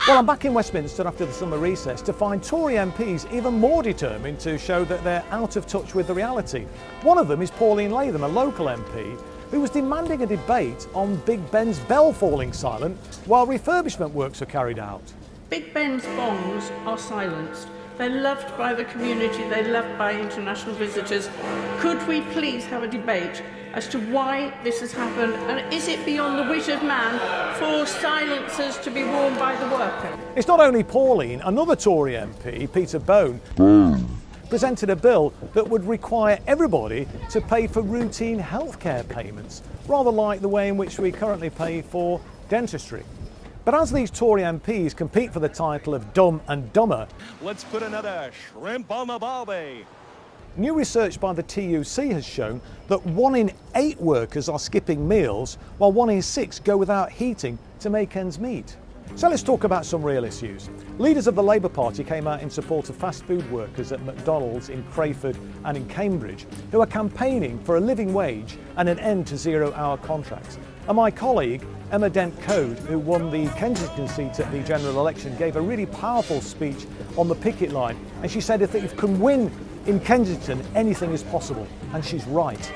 Well, I'm back in Westminster after the summer recess to find Tory MPs even more determined to show that they're out of touch with the reality. One of them is Pauline Latham, a local MP, who was demanding a debate on Big Ben's bell falling silent while refurbishment works are carried out. Big Ben's bongs are silenced. They're loved by the community, they're loved by international visitors. Could we please have a debate as to why this has happened, and is it beyond the wit of man for silencers to be worn by the worker? It's not only Pauline, another Tory MP, Peter Bone, presented a bill that would require everybody to pay for routine healthcare payments, rather like the way in which we currently pay for dentistry. But as these Tory MPs compete for the title of Dumb and Dumber, let's put another shrimp on the barbie. New research by the TUC has shown that 1 in 8 workers are skipping meals, while 1 in 6 go without heating to make ends meet. So let's talk about some real issues. Leaders of the Labour Party came out in support of fast food workers at McDonald's in Crayford and in Cambridge, who are campaigning for a living wage and an end to 0-hour contracts. And my colleague, Emma Dent-Coad, who won the Kensington seat at the general election, gave a really powerful speech on the picket line. And she said if you can win in Kensington, anything is possible. And she's right.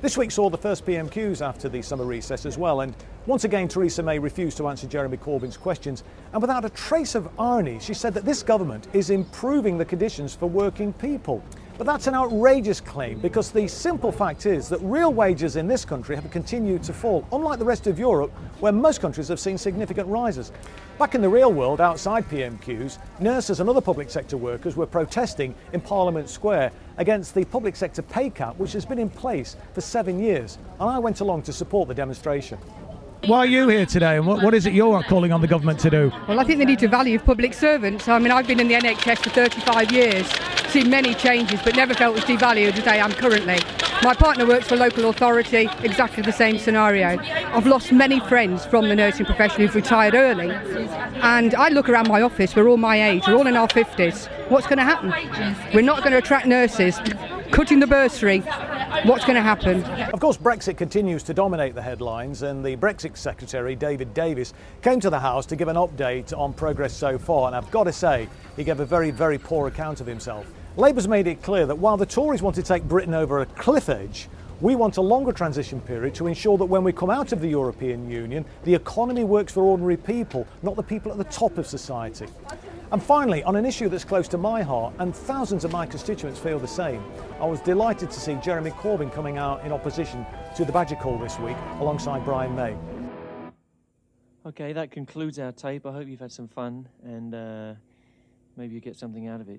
This week saw the first PMQs after the summer recess as well, and once again Theresa May refused to answer Jeremy Corbyn's questions, and without a trace of irony she said that this government is improving the conditions for working people. But that's an outrageous claim, because the simple fact is that real wages in this country have continued to fall, unlike the rest of Europe where most countries have seen significant rises. Back in the real world, outside PMQs, nurses and other public sector workers were protesting in Parliament Square against the public sector pay cap, which has been in place for 7 years, and I went along to support the demonstration. Why are you here today, and what is it you're calling on the government to do? Well, I think they need to value public servants. I mean, I've been in the NHS for 35 years, seen many changes, but never felt as devalued as I am currently. My partner works for a local authority, exactly the same scenario. I've lost many friends from the nursing profession who've retired early, and I look around my office, we're all my age, we're all in our 50s. What's going to happen? We're not going to attract nurses. Cutting the bursary, what's going to happen? Of course, Brexit continues to dominate the headlines, and the Brexit Secretary, David Davis, came to the House to give an update on progress so far, and I've got to say, he gave a very, very poor account of himself. Labour's made it clear that while the Tories want to take Britain over a cliff edge, we want a longer transition period to ensure that when we come out of the European Union, the economy works for ordinary people, not the people at the top of society. And finally, on an issue that's close to my heart, and thousands of my constituents feel the same, I was delighted to see Jeremy Corbyn coming out in opposition to the Badger Call this week, alongside Brian May. Okay, that concludes our tape. I hope you've had some fun and maybe you get something out of it.